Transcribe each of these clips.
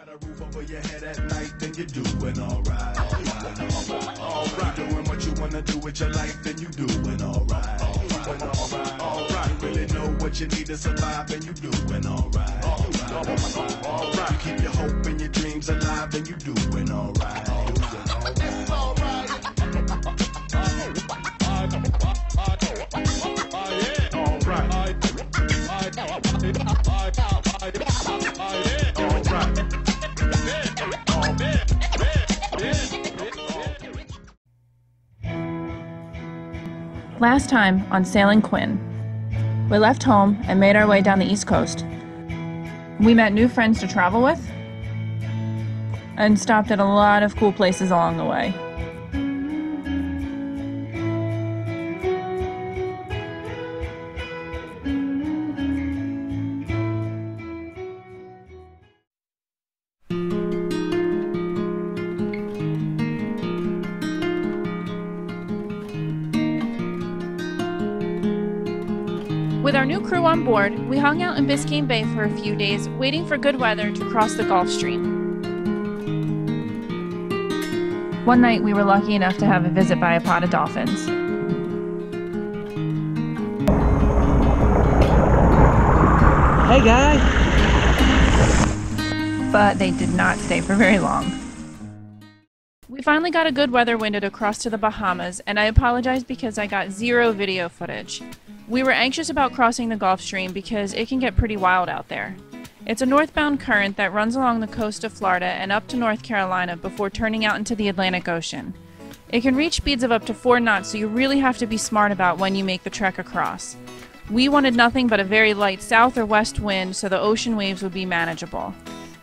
got a roof over your head at night, then you're doing alright. Alright, doing what you wanna do with your life, then you doing alright. Alright, you really know what you need to survive, and you doing alright. Alright, you keep your hope and your dreams alive, and you doing alright. It's alright. Last time on Sailing Quin, we left home and made our way down the East Coast. We met new friends to travel with and stopped at a lot of cool places along the way. With our new crew on board, we hung out in Biscayne Bay for a few days, waiting for good weather to cross the Gulf Stream. One night, we were lucky enough to have a visit by a pod of dolphins. Hey, guy! But they did not stay for very long. We finally got a good weather window to cross to the Bahamas, and I apologize because I got zero video footage. We were anxious about crossing the Gulf Stream because it can get pretty wild out there. It's a northbound current that runs along the coast of Florida and up to North Carolina before turning out into the Atlantic Ocean. It can reach speeds of up to 4 knots, so you really have to be smart about when you make the trek across. We wanted nothing but a very light south or west wind so the ocean waves would be manageable.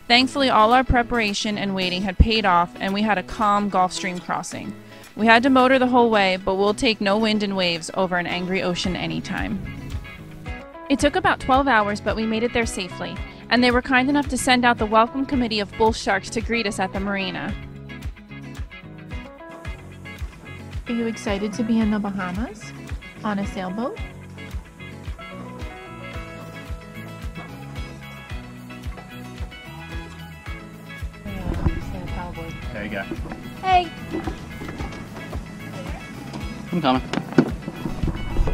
Thankfully, all our preparation and waiting had paid off, and we had a calm Gulf Stream crossing. We had to motor the whole way, but we'll take no wind and waves over an angry ocean anytime. It took about 12 hours, but we made it there safely, and they were kind enough to send out the welcome committee of bull sharks to greet us at the marina. Are you excited to be in the Bahamas? On a sailboat? There you go. Hey! I'm coming.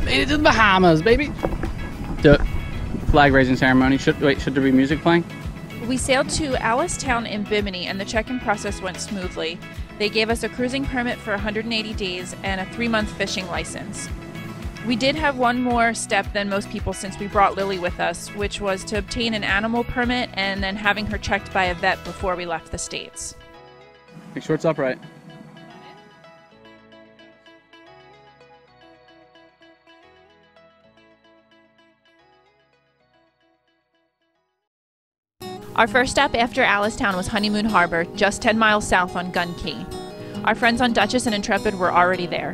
Made it to the Bahamas, baby! Do it. Flag raising ceremony. Should there be music playing? We sailed to Alice-town in Bimini, and the check-in process went smoothly. They gave us a cruising permit for 180 days and a 3-month fishing license. We did have one more step than most people since we brought Lily with us, which was to obtain an animal permit and then having her checked by a vet before we left the States. Make sure it's upright. Our first stop after Alice-town was Honeymoon Harbor, just 10 miles south on Gun Key. Our friends on Duchess and Intrepid were already there.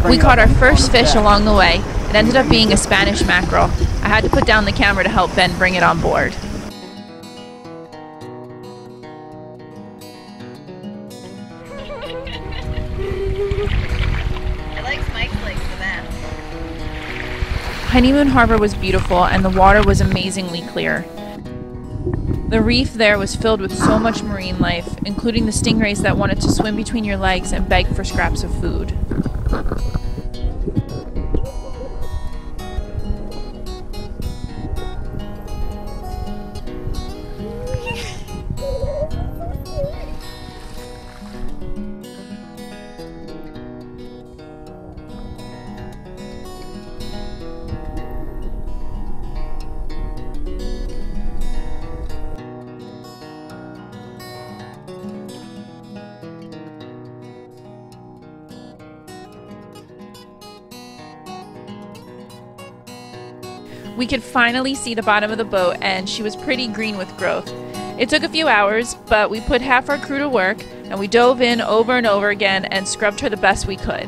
We caught our first fish along the way. It ended up being a Spanish mackerel. I had to put down the camera to help Ben bring it on board. I like Mike's legs the best. Honeymoon Harbor was beautiful and the water was amazingly clear. The reef there was filled with so much marine life, including the stingrays that wanted to swim between your legs and beg for scraps of food. We could finally see the bottom of the boat, and she was pretty green with growth. It took a few hours, but we put half our crew to work, and we dove in over and over again and scrubbed her the best we could.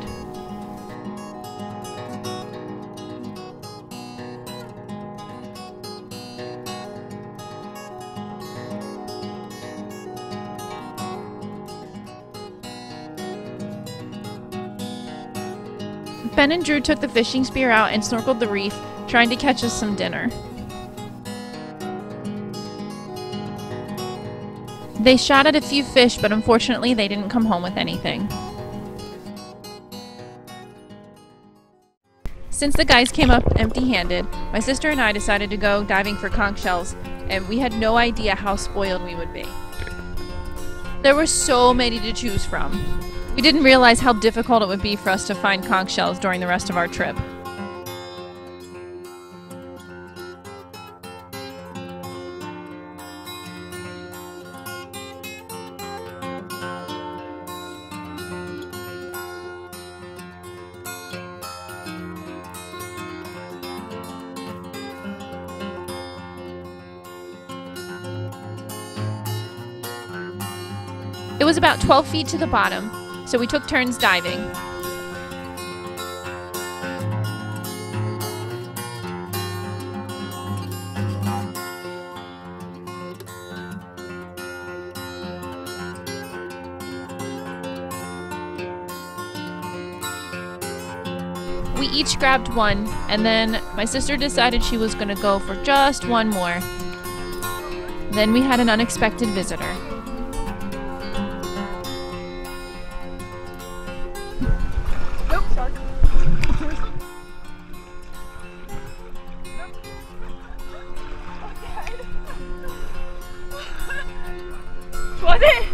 Ben and Drew took the fishing spear out and snorkeled the reef, trying to catch us some dinner. They shot at a few fish, but unfortunately they didn't come home with anything. Since the guys came up empty-handed, my sister and I decided to go diving for conch shells, and we had no idea how spoiled we would be. There were so many to choose from. We didn't realize how difficult it would be for us to find conch shells during the rest of our trip. It was about 12 feet to the bottom, so we took turns diving. We each grabbed one, and then my sister decided she was going to go for just one more. Then we had an unexpected visitor. Was it?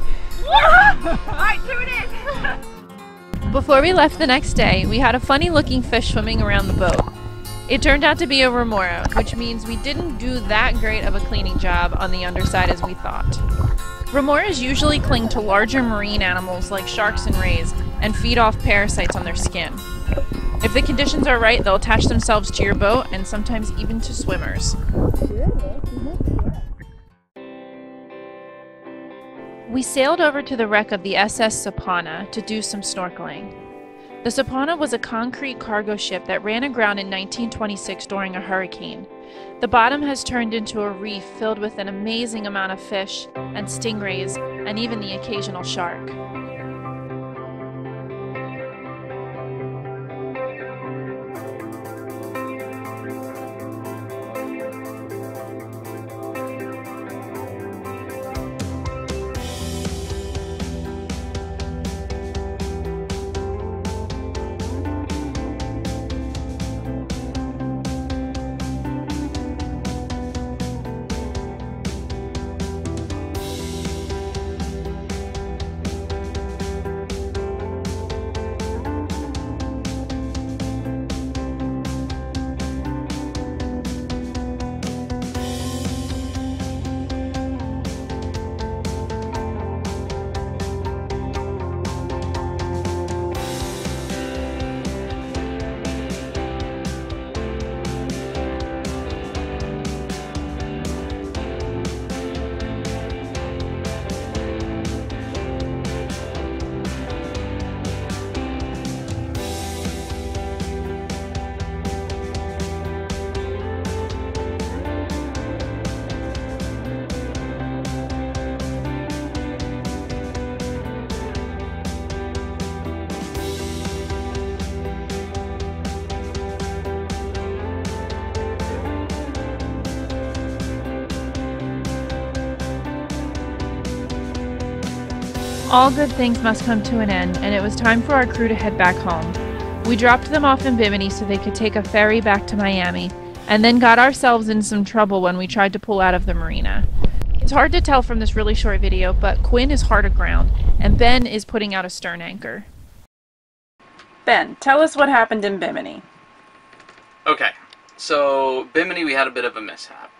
Alright, tune in! Before we left the next day, we had a funny looking fish swimming around the boat. It turned out to be a remora, which means we didn't do that great of a cleaning job on the underside as we thought. Remoras usually cling to larger marine animals like sharks and rays and feed off parasites on their skin. If the conditions are right, they'll attach themselves to your boat and sometimes even to swimmers. We sailed over to the wreck of the SS Sakana to do some snorkeling. The Sakana was a concrete cargo ship that ran aground in 1926 during a hurricane. The bottom has turned into a reef filled with an amazing amount of fish and stingrays and even the occasional shark. All good things must come to an end, and it was time for our crew to head back home. We dropped them off in Bimini so they could take a ferry back to Miami, and then got ourselves in some trouble when we tried to pull out of the marina. It's hard to tell from this really short video, but Quin is hard aground, and Ben is putting out a stern anchor. Ben, tell us what happened in Bimini. Okay, so Bimini, we had a bit of a mishap.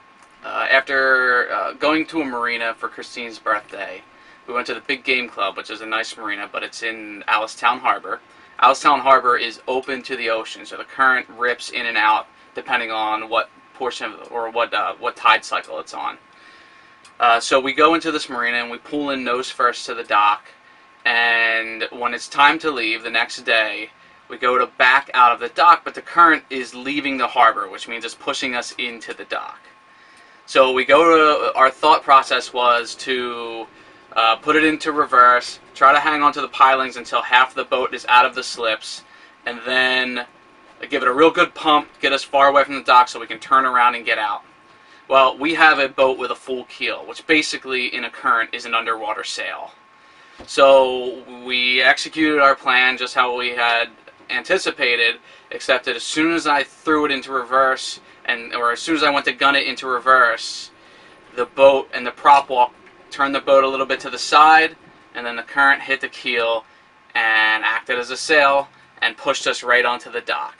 After going to a marina for Christine's birthday, we went to the Big Game Club, which is a nice marina, but it's in Allentown Harbor. Allentown Harbor is open to the ocean, so the current rips in and out depending on what portion of, or what tide cycle it's on. So we go into this marina and we pull in nose first to the dock, and when it's time to leave the next day, we go to back out of the dock, but the current is leaving the harbor, which means it's pushing us into the dock. So we go to, our thought process was to put it into reverse, try to hang onto the pilings until half the boat is out of the slips, and then give it a real good pump, get us far away from the dock so we can turn around and get out. Well, we have a boat with a full keel, which basically in a current is an underwater sail. So we executed our plan just how we had anticipated, except that as soon as I threw it into reverse, or as soon as I went to gun it into reverse, the boat and the prop walk turned the boat a little bit to the side, and then the current hit the keel and acted as a sail and pushed us right onto the dock,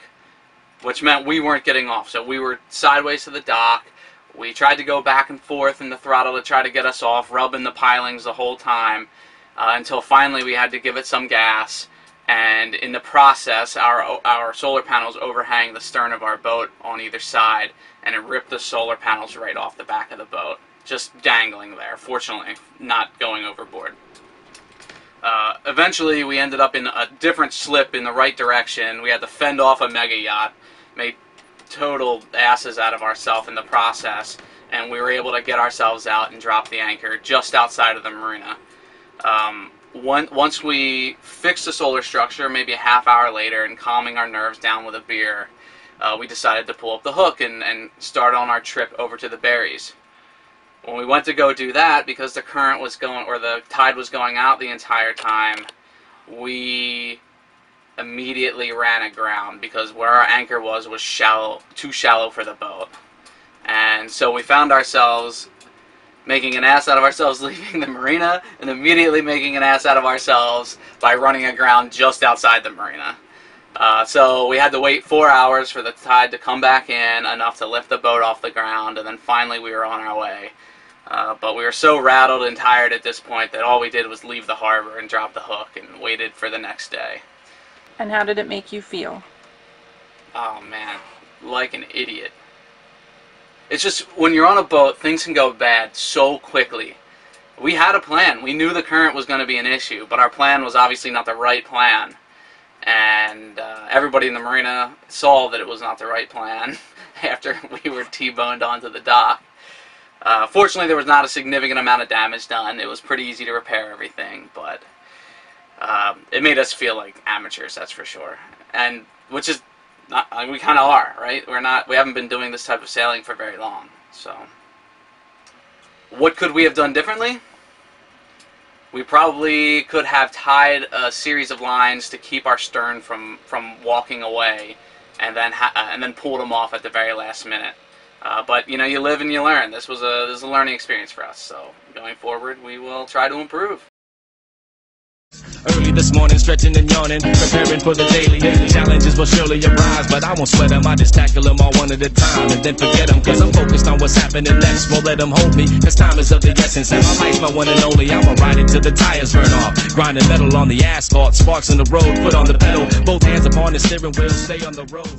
which meant we weren't getting off. So we were sideways to the dock. We tried to go back and forth in the throttle to try to get us off, rubbing the pilings the whole time, until finally we had to give it some gas. And in the process, our solar panels overhang the stern of our boat on either side, and it ripped the solar panels right off the back of the boat, just dangling there, fortunately not going overboard. Eventually we ended up in a different slip in the right direction. We had to fend off a mega yacht, made total asses out of ourselves in the process, and we were able to get ourselves out and drop the anchor just outside of the marina. Once we fixed the solar structure, maybe a half hour later, and calming our nerves down with a beer, we decided to pull up the hook and start on our trip over to the Berries. When we went to go do that, because the current was going, or the tide was going out the entire time, we immediately ran aground because where our anchor was shallow, too shallow for the boat. And so we found ourselves making an ass out of ourselves leaving the marina, and immediately making an ass out of ourselves by running aground just outside the marina. So we had to wait 4 hours for the tide to come back in, enough to lift the boat off the ground, and then finally we were on our way. But we were so rattled and tired at this point that all we did was leave the harbor and drop the hook and waited for the next day. And how did it make you feel? Oh man, like an idiot. It's just, when you're on a boat, things can go bad so quickly. We had a plan. We knew the current was going to be an issue, but our plan was obviously not the right plan. And everybody in the marina saw that it was not the right plan after we were T-boned onto the dock. Fortunately, there was not a significant amount of damage done. It was pretty easy to repair everything, but it made us feel like amateurs, that's for sure. And which is not, we kind of are, right? We haven't been doing this type of sailing for very long. So, what could we have done differently? We probably could have tied a series of lines to keep our stern from walking away, and then pulled them off at the very last minute. But you know, you live and you learn. This was a learning experience for us. So going forward, we will try to improve. Early this morning, stretching and yawning, preparing for the daily. Challenges will surely arise, but I won't sweat them. I just tackle them all one at a time and then forget them, cause I'm focused on what's happening next. Won't let them hold me, cause time is of the essence, and my life's my one and only. I'ma ride it till the tires burn off, grinding metal on the asphalt, sparks in the road, foot on the pedal, both hands upon the steering wheel, stay on the road.